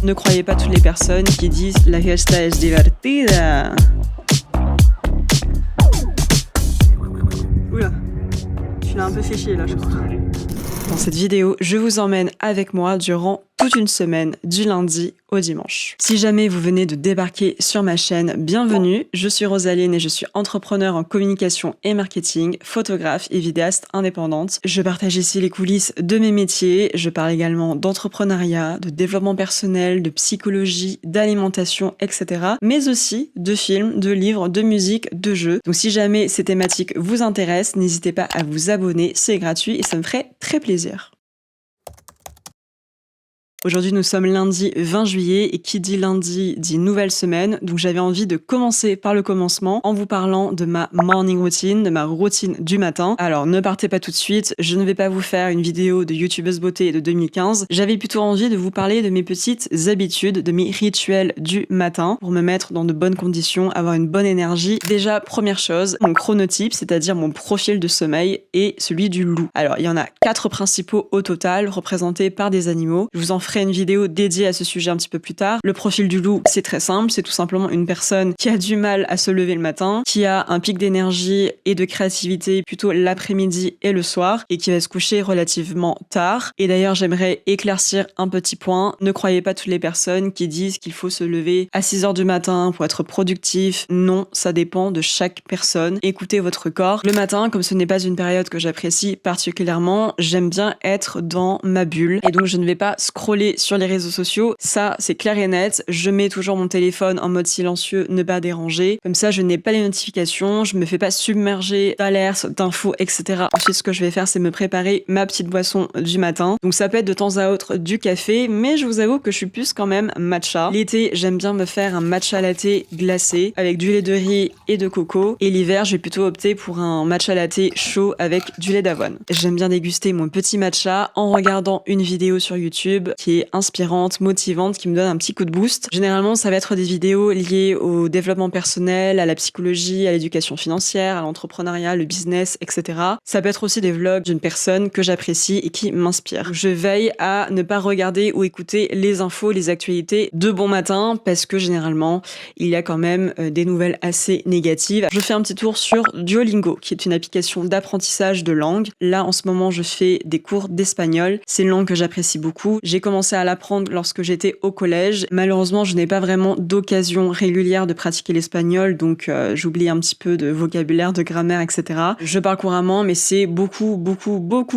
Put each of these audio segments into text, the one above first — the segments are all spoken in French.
Ne croyez pas toutes les personnes qui disent « La fiesta es divertida ». Oula, tu l'as un peu fait chier là, je crois. Dans cette vidéo, je vous emmène avec moi durant toute une semaine, du lundi au dimanche. Si jamais vous venez de débarquer sur ma chaîne, bienvenue, je suis Rosaline et je suis entrepreneur en communication et marketing, photographe et vidéaste indépendante. Je partage ici les coulisses de mes métiers, je parle également d'entrepreneuriat, de développement personnel, de psychologie, d'alimentation, etc. Mais aussi de films, de livres, de musique, de jeux. Donc si jamais ces thématiques vous intéressent, n'hésitez pas à vous abonner, c'est gratuit et ça me ferait très plaisir. Aujourd'hui, nous sommes lundi 20 juillet et qui dit lundi dit nouvelle semaine. Donc j'avais envie de commencer par le commencement en vous parlant de ma morning routine, de ma routine du matin. Alors ne partez pas tout de suite, je ne vais pas vous faire une vidéo de youtubeuse beauté de 2015. J'avais plutôt envie de vous parler de mes petites habitudes, de mes rituels du matin pour me mettre dans de bonnes conditions, avoir une bonne énergie. Déjà, première chose, mon chronotype, c'est-à-dire mon profil de sommeil et celui du loup. Alors il y en a 4 principaux au total, représentés par des animaux. Je vous en ferai une vidéo dédiée à ce sujet un petit peu plus tard. Le profil du loup, c'est très simple, c'est tout simplement une personne qui a du mal à se lever le matin, qui a un pic d'énergie et de créativité plutôt l'après-midi et le soir, et qui va se coucher relativement tard. Et d'ailleurs, j'aimerais éclaircir un petit point. Ne croyez pas toutes les personnes qui disent qu'il faut se lever à 6 heures du matin pour être productif. Non, ça dépend de chaque personne. Écoutez votre corps. Le matin, comme ce n'est pas une période que j'apprécie particulièrement, j'aime bien être dans ma bulle. Et donc, je ne vais pas scroller sur les réseaux sociaux. Ça, c'est clair et net. Je mets toujours mon téléphone en mode silencieux, ne pas déranger. Comme ça, je n'ai pas les notifications. Je me fais pas submerger d'alertes, d'infos, etc. Ensuite, ce que je vais faire, c'est me préparer ma petite boisson du matin. Donc, ça peut être de temps à autre du café, mais je vous avoue que je suis plus quand même matcha. L'été, j'aime bien me faire un matcha latte glacé avec du lait de riz et de coco. Et l'hiver, je vais plutôt opter pour un matcha latte chaud avec du lait d'avoine. J'aime bien déguster mon petit matcha en regardant une vidéo sur YouTube qui est inspirante, motivante, qui me donne un petit coup de boost. Généralement, ça va être des vidéos liées au développement personnel, à la psychologie, à l'éducation financière, à l'entrepreneuriat, le business, etc. Ça peut être aussi des vlogs d'une personne que j'apprécie et qui m'inspire. Je veille à ne pas regarder ou écouter les infos, les actualités de bon matin parce que généralement, il y a quand même des nouvelles assez négatives. Je fais un petit tour sur Duolingo, qui est une application d'apprentissage de langue. Là, en ce moment, je fais des cours d'espagnol. C'est une langue que j'apprécie beaucoup. J'ai commencé à l'apprendre lorsque j'étais au collège. Malheureusement, je n'ai pas vraiment d'occasion régulière de pratiquer l'espagnol, donc j'oublie un petit peu de vocabulaire, de grammaire, etc. Je parle couramment, mais c'est beaucoup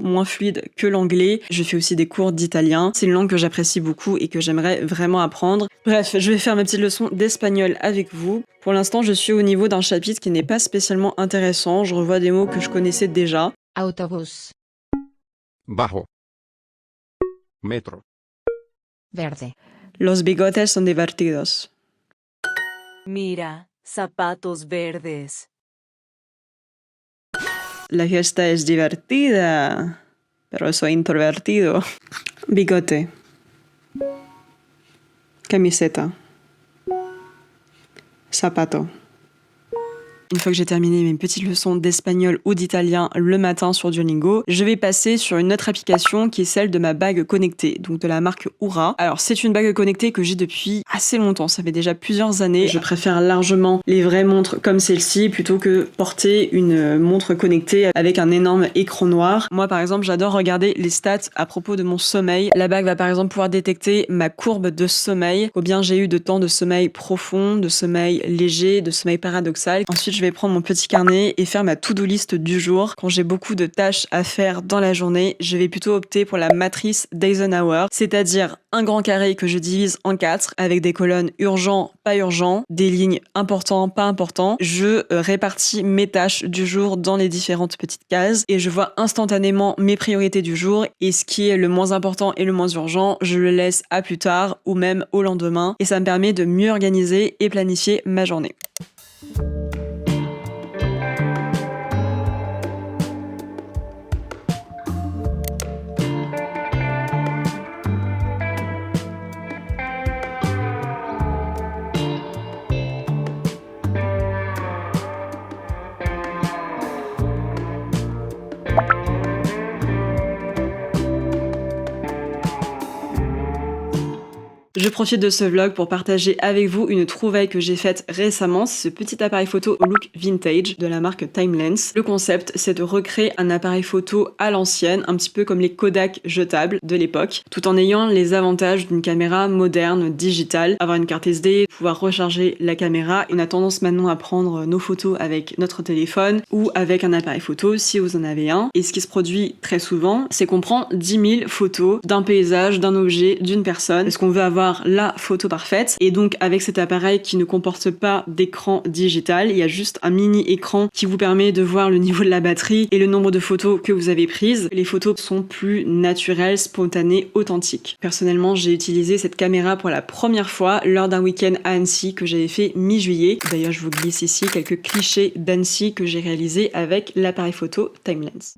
moins fluide que l'anglais. Je fais aussi des cours d'italien. C'est une langue que j'apprécie beaucoup et que j'aimerais vraiment apprendre. Bref, je vais faire ma petite leçon d'espagnol avec vous. Pour l'instant, je suis au niveau d'un chapitre qui n'est pas spécialement intéressant. Je revois des mots que je connaissais déjà. Autobús. Bajo. Metro. Verde. Los bigotes son divertidos. Mira, zapatos verdes. La fiesta es divertida, pero soy introvertido. Bigote. Camiseta. Zapato. Une fois que j'ai terminé mes petites leçons d'espagnol ou d'italien le matin sur Duolingo, je vais passer sur une autre application qui est celle de ma bague connectée, donc de la marque Oura. Alors c'est une bague connectée que j'ai depuis assez longtemps, ça fait déjà plusieurs années. Je préfère largement les vraies montres comme celle-ci plutôt que porter une montre connectée avec un énorme écran noir. Moi par exemple, j'adore regarder les stats à propos de mon sommeil. La bague va par exemple pouvoir détecter ma courbe de sommeil, combien j'ai eu de temps de sommeil profond, de sommeil léger, de sommeil paradoxal. Ensuite, je vais prendre mon petit carnet et faire ma to-do list du jour. Quand j'ai beaucoup de tâches à faire dans la journée, je vais plutôt opter pour la matrice d'Eisenhower, c'est-à-dire un grand carré que je divise en 4 avec des colonnes urgent, pas urgent, des lignes important, pas important. Je répartis mes tâches du jour dans les différentes petites cases et je vois instantanément mes priorités du jour et ce qui est le moins important et le moins urgent, je le laisse à plus tard ou même au lendemain et ça me permet de mieux organiser et planifier ma journée. Je profite de ce vlog pour partager avec vous une trouvaille que j'ai faite récemment. C'est ce petit appareil photo au look vintage de la marque Timelens. Le concept, c'est de recréer un appareil photo à l'ancienne, un petit peu comme les Kodak jetables de l'époque, tout en ayant les avantages d'une caméra moderne, digitale, avoir une carte SD, pouvoir recharger la caméra. On a tendance maintenant à prendre nos photos avec notre téléphone ou avec un appareil photo si vous en avez un. Et ce qui se produit très souvent, c'est qu'on prend 10 000 photos d'un paysage, d'un objet, d'une personne, parce qu'on veut avoir la photo parfaite. Et donc avec cet appareil qui ne comporte pas d'écran digital, il y a juste un mini écran qui vous permet de voir le niveau de la batterie et le nombre de photos que vous avez prises. Les photos sont plus naturelles, spontanées, authentiques. Personnellement, j'ai utilisé cette caméra pour la première fois lors d'un week-end à Annecy que j'avais fait mi-juillet. D'ailleurs, je vous glisse ici quelques clichés d'Annecy que j'ai réalisés avec l'appareil photo Timelens.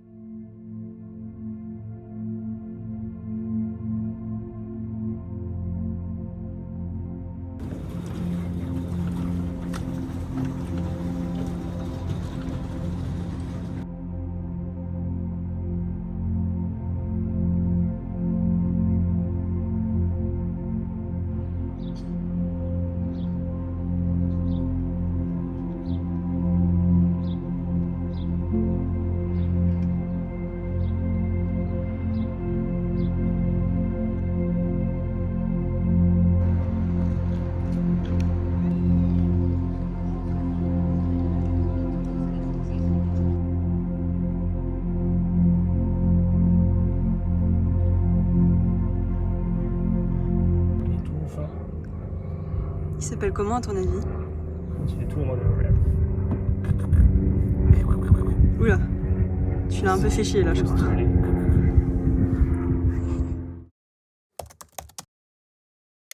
Il s'appelle comment à ton avis? Tu fais tout en mode Oula, tu l'as un peu fait chier là, je crois.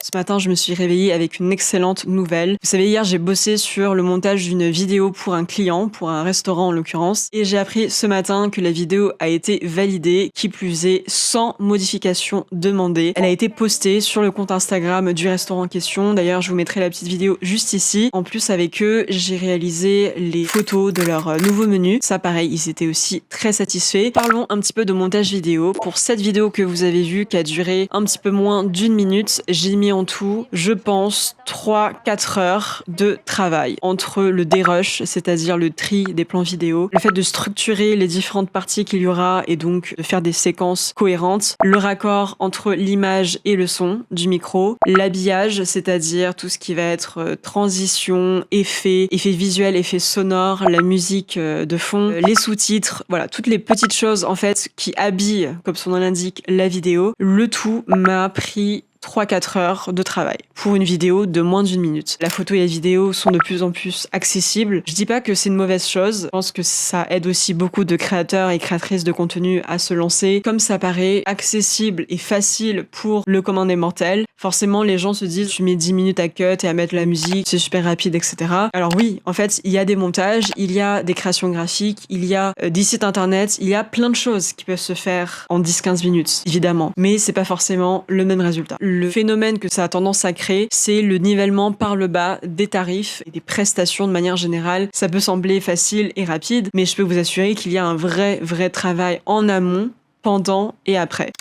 Ce matin, je me suis réveillée avec une excellente nouvelle. Vous savez, hier, j'ai bossé sur le montage d'une vidéo pour un client, pour un restaurant en l'occurrence, et j'ai appris ce matin que la vidéo a été validée, qui plus est, sans modification demandée. Elle a été postée sur le compte Instagram du restaurant en question. D'ailleurs, je vous mettrai la petite vidéo juste ici. En plus, avec eux, j'ai réalisé les photos de leur nouveau menu. Ça, pareil, ils étaient aussi très satisfaits. Parlons un petit peu de montage vidéo. Pour cette vidéo que vous avez vue, qui a duré un petit peu moins d'1 minute, j'ai mis en tout, je pense, 3-4 heures de travail entre le dérush, c'est-à-dire le tri des plans vidéo, le fait de structurer les différentes parties qu'il y aura et donc de faire des séquences cohérentes, le raccord entre l'image et le son du micro, l'habillage, c'est-à-dire tout ce qui va être transition, effets visuels, effets sonores, la musique de fond, les sous-titres, voilà, toutes les petites choses en fait qui habillent, comme son nom l'indique, la vidéo. Le tout m'a pris 3-4 heures de travail pour une vidéo de moins d'1 minute. La photo et la vidéo sont de plus en plus accessibles. Je dis pas que c'est une mauvaise chose. Je pense que ça aide aussi beaucoup de créateurs et créatrices de contenu à se lancer. Comme ça paraît accessible et facile pour le commun des mortels, forcément les gens se disent tu mets 10 minutes à cut et à mettre la musique, c'est super rapide, etc. Alors oui, en fait, il y a des montages, il y a des créations graphiques, il y a des sites internet, il y a plein de choses qui peuvent se faire en 10-15 minutes, évidemment. Mais c'est pas forcément le même résultat. Le phénomène que ça a tendance à créer, c'est le nivellement par le bas des tarifs et des prestations de manière générale. Ça peut sembler facile et rapide, mais je peux vous assurer qu'il y a un vrai travail en amont, pendant et après.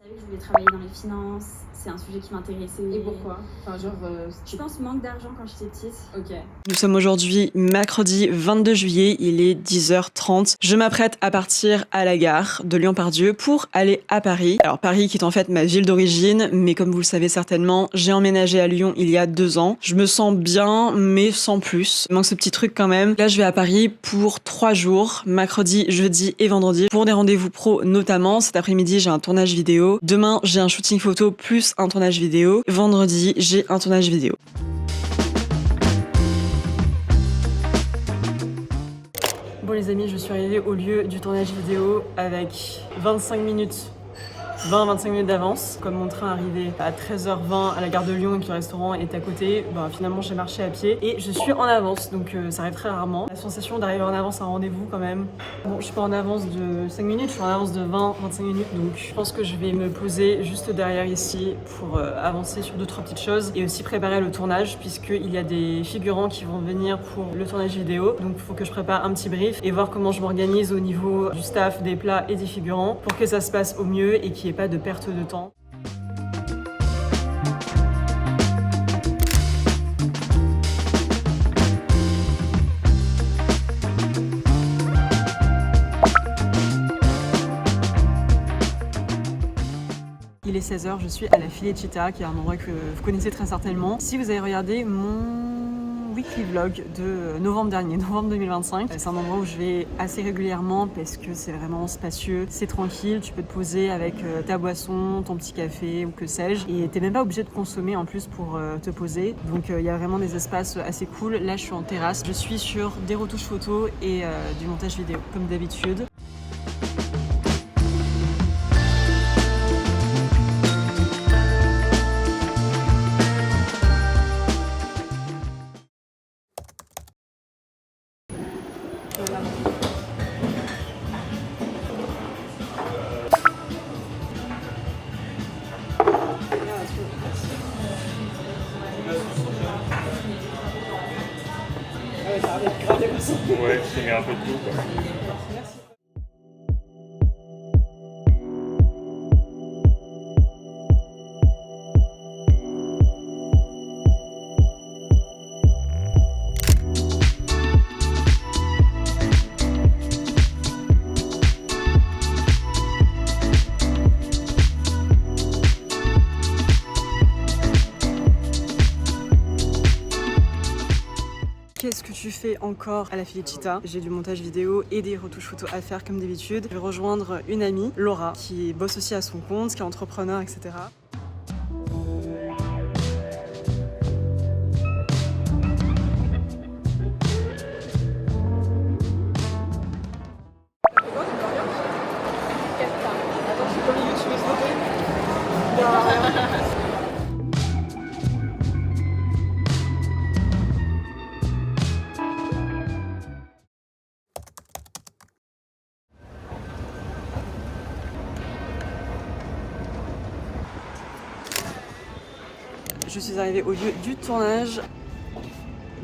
Je voulais travailler dans les finances, c'est un sujet qui m'intéressait. Et pourquoi? Enfin, genre, Je pense manque d'argent quand j'étais petite. ok. Nous sommes aujourd'hui mercredi 22 juillet, il est 10h30. Je m'apprête à partir à la gare de Lyon-Part-Dieu pour aller à Paris. Alors Paris qui est en fait ma ville d'origine, mais comme vous le savez certainement, j'ai emménagé à Lyon il y a 2 ans. Je me sens bien, mais sans plus. Il manque ce petit truc quand même. Là, je vais à Paris pour 3 jours, mercredi, jeudi et vendredi, pour des rendez-vous pro notamment. Cet après-midi, j'ai un tournage vidéo. Demain, j'ai un shooting photo plus un tournage vidéo. Vendredi, j'ai un tournage vidéo. Bon les amis, je suis arrivée au lieu du tournage vidéo avec 25 minutes 20-25 minutes d'avance. Comme mon train arrivait à 13h20 à la gare de Lyon et que le restaurant est à côté, finalement j'ai marché à pied et je suis en avance, donc ça arrive très rarement. La sensation d'arriver en avance à un rendez-vous quand même. Bon, je suis pas en avance de 5 minutes, je suis en avance de 20-25 minutes, donc je pense que je vais me poser juste derrière ici pour avancer sur 2-3 petites choses et aussi préparer le tournage puisqu'il y a des figurants qui vont venir pour le tournage vidéo, donc il faut que je prépare un petit brief et voir comment je m'organise au niveau du staff, des plats et des figurants pour que ça se passe au mieux et qu'il n'y ait pas de perte de temps. Il est 16h, je suis à la Filecita, qui est un endroit que vous connaissez très certainement. Si vous avez regardé mon weekly vlog de novembre dernier, novembre 2025, c'est un endroit où je vais assez régulièrement parce que c'est vraiment spacieux, c'est tranquille, tu peux te poser avec ta boisson, ton petit café ou que sais-je, et t'es même pas obligé de consommer en plus pour te poser. Donc il y a vraiment des espaces assez cool. Là je suis en terrasse, je suis sur des retouches photos et du montage vidéo comme d'habitude. Ouais, je t'ai mis un peu de tout, quoi. Qu'est-ce que tu fais encore à la Filecita? J'ai du montage vidéo et des retouches photos à faire comme d'habitude. Je vais rejoindre une amie, Laura, qui bosse aussi à son compte, qui est entrepreneur, etc. Je suis arrivée au lieu du tournage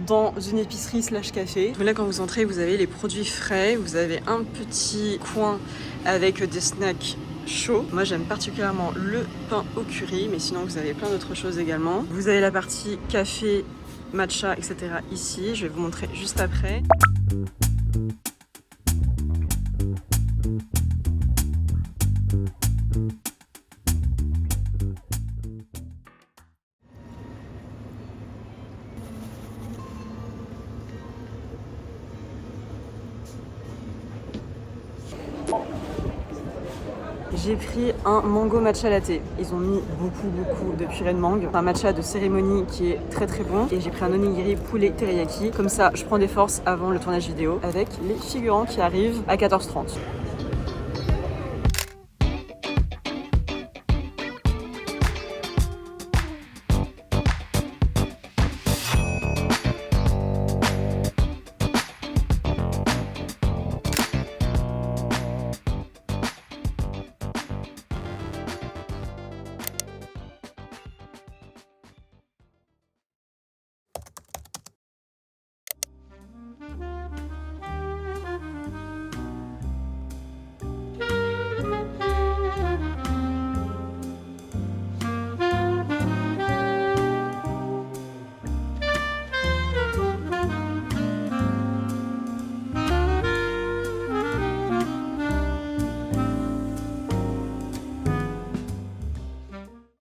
dans une épicerie slash café. Donc là quand vous entrez vous avez les produits frais, vous avez un petit coin avec des snacks chauds. Moi j'aime particulièrement le pain au curry, mais sinon vous avez plein d'autres choses également. Vous avez la partie café, matcha, etc. ici, je vais vous montrer juste après. J'ai pris un mango matcha latte. Ils ont mis beaucoup de purée de mangue. Un matcha de cérémonie qui est très bon. Et j'ai pris un onigiri poulet teriyaki. Comme ça, je prends des forces avant le tournage vidéo avec les figurants qui arrivent à 14h30.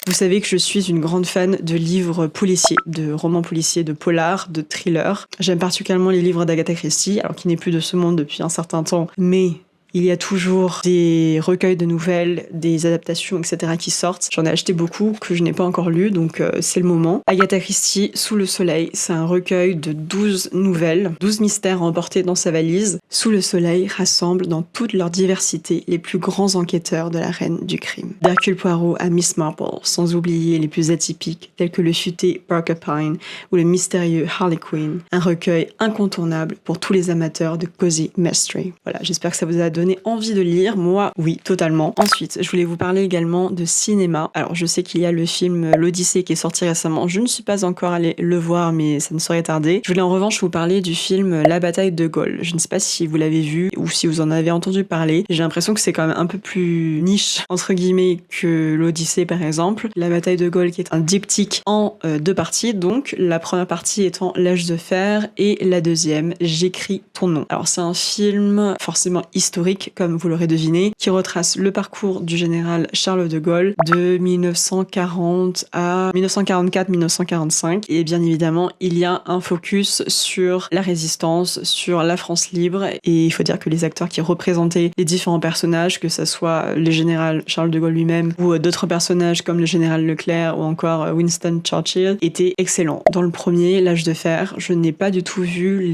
Vous savez que je suis une grande fan de livres policiers, de romans policiers, de polars, de thrillers. J'aime particulièrement les livres d'Agatha Christie, alors qu'il n'est plus de ce monde depuis un certain temps, mais Il y a toujours des recueils de nouvelles, des adaptations, etc. qui sortent. J'en ai acheté beaucoup que je n'ai pas encore lu, donc c'est le moment. Agatha Christie, Sous le soleil, c'est un recueil de 12 nouvelles, 12 mystères à emporter dans sa valise. Sous le soleil rassemble dans toute leur diversité les plus grands enquêteurs de la reine du crime. D'Hercule Poirot à Miss Marple, sans oublier les plus atypiques, tels que le futé Parker Pyne ou le mystérieux Harley Quinn. Un recueil incontournable pour tous les amateurs de cozy mystery. Voilà, j'espère que ça vous a donné envie de lire. Moi, oui, totalement. Ensuite, je voulais vous parler également de cinéma. Alors, je sais qu'il y a le film L'Odyssée qui est sorti récemment. Je ne suis pas encore allée le voir, mais ça ne saurait tarder. Je voulais en revanche vous parler du film La bataille de Gaulle. Je ne sais pas si vous l'avez vu ou si vous en avez entendu parler. J'ai l'impression que c'est quand même un peu plus niche, entre guillemets, que L'Odyssée, par exemple. La bataille de Gaulle qui est un diptyque en 2 parties. Donc, la première partie étant L'âge de fer et la deuxième, J'écris ton nom. Alors, c'est un film forcément historique, comme vous l'aurez deviné, qui retrace le parcours du général Charles de Gaulle de 1940 à 1944-1945. Et bien évidemment, il y a un focus sur la résistance, sur la France libre. Et il faut dire que les acteurs qui représentaient les différents personnages, que ce soit le général Charles de Gaulle lui-même ou d'autres personnages comme le général Leclerc ou encore Winston Churchill, étaient excellents. Dans le premier, L'âge de fer, je n'ai pas du tout vu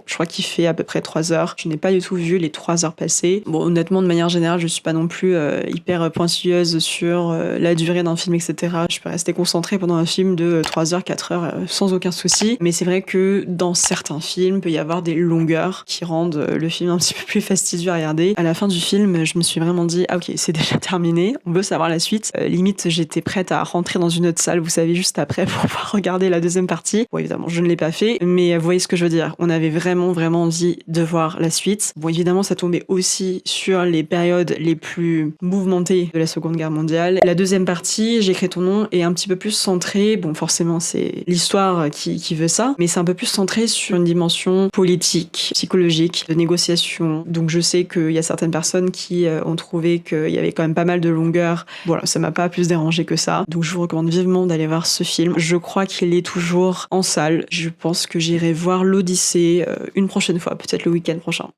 je crois qu'il fait à peu près 3 heures. Je n'ai pas du tout vu les 3 heures passées. Bon, honnêtement, de manière générale, je suis pas non plus hyper pointilleuse sur la durée d'un film, etc. Je peux rester concentrée pendant un film de 3 heures, 4 heures sans aucun souci. Mais c'est vrai que dans certains films, il peut y avoir des longueurs qui rendent le film un petit peu plus fastidieux à regarder. À la fin du film, je me suis vraiment dit, ah ok, c'est déjà terminé. On veut savoir la suite. Limite, j'étais prête à rentrer dans une autre salle, vous savez, juste après pour pouvoir regarder la deuxième partie. Bon, évidemment, je ne l'ai pas fait, mais vous voyez ce que je veux dire. On avait vraiment envie de voir la suite. Bon, évidemment, ça tombait aussi sur les périodes les plus mouvementées de la Seconde Guerre mondiale. La deuxième partie, J'écris ton nom, est un petit peu plus centrée, bon, forcément, c'est l'histoire qui veut ça, mais c'est un peu plus centré sur une dimension politique, psychologique, de négociation. Donc, je sais qu'il y a certaines personnes qui ont trouvé qu'il y avait quand même pas mal de longueur. Voilà, ça m'a pas plus dérangé que ça. Donc, je vous recommande vivement d'aller voir ce film. Je crois qu'il est toujours en salle. Je pense que j'irai voir L'Odyssée une prochaine fois, peut-être le week-end prochain.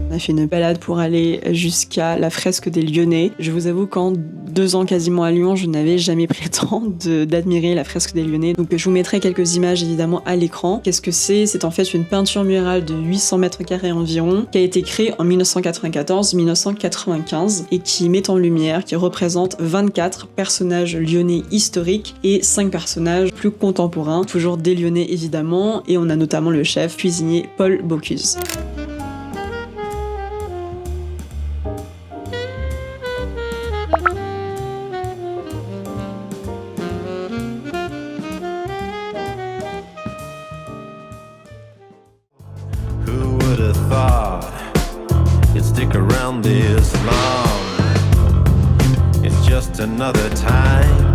On a fait une balade pour aller jusqu'à la fresque des Lyonnais. Je vous avoue qu'en 2 ans quasiment à Lyon, je n'avais jamais pris le temps d'admirer la fresque des Lyonnais. Donc je vous mettrai quelques images évidemment à l'écran. Qu'est-ce que c'est ? C'est en fait une peinture murale de 800 mètres carrés environ, qui a été créée en 1994-1995 et qui met en lumière, qui représente 24 personnages lyonnais historiques et 5 personnages plus contemporains, toujours des Lyonnais évidemment, et on a notamment le chef cuisinier Paul Bocuse. Stick around this long. It's just another time